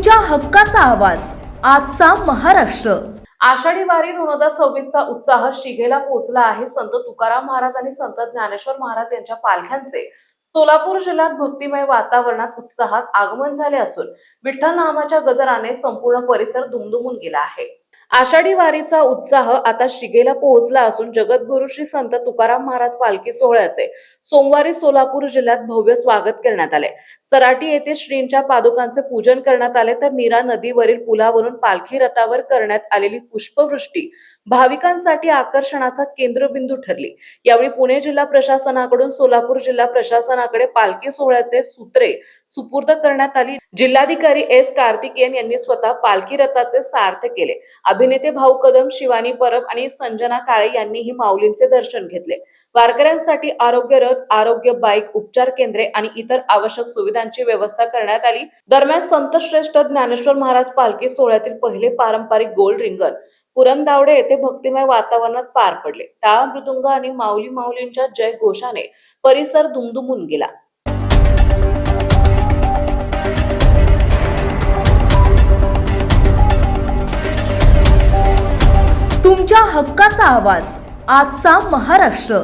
तुमच्या हक्काचा आवाज आजचा महाराष्ट्र। आषाढी वारी 2026चा उत्साह शिगेला पोहोचला आहे। संत तुकाराम महाराज आणि संत ज्ञानेश्वर महाराज यांच्या पालख्यांचे सोलापूर जिल्ह्यात भक्तिमय वातावरणात उत्साहात आगमन झाले असून विठ्ठल नामाच्या गजराने संपूर्ण परिसर दुमदुमून गेला आहे। आषाढी वारीचा उत्साह आता शिगेला पोहोचला असून जगद्गुरु श्री संत तुकाराम महाराज पालखी सोहळ्याचे सोमवारी सोलापूर जिल्ह्यात भव्य स्वागत करण्यात आले। सराटी येथे श्रींच्या पादुकांचे पूजन करण्यात आले, तर नीरा नदीवरील पुलावरून पालखी रथावर करण्यात आलेली पुष्पवृष्टी भाविकांसाठी आकर्षणाचा केंद्रबिंदू ठरली। यावेळी पुणे जिल्हा प्रशासनाकडून सोलापूर जिल्हा प्रशासनाकडे पालखी सोहळ्याचे सूत्रे सुपूर्द करण्यात आली। जिल्हाधिकारी एस कार्तिकेयन यांनी स्वतः पालखी रथाचे सार्थ केले। अभिनेते भाऊ कदम, शिवानी परब आणि संजना काळे यांनीही माऊलींचे दर्शन घेतले। वारकऱ्यांसाठी आरोग्य रथ, आरोग्य बाईक, उपचार केंद्रे आणि इतर आवश्यक सुविधांची व्यवस्था करण्यात आली। दरम्यान संत श्रेष्ठ ज्ञानेश्वर महाराज पालखी सोहळ्यातील पहिले पारंपरिक गोल रिंगण पुरंदावडे येथे भक्तिमय वातावरणात पार पडले। टाळ, मृदुंग आणि माऊलींच्या जय घोषाने परिसर दुमदुमून गेला। तुमच्या हक्काचा आवाज आजचा महाराष्ट्र।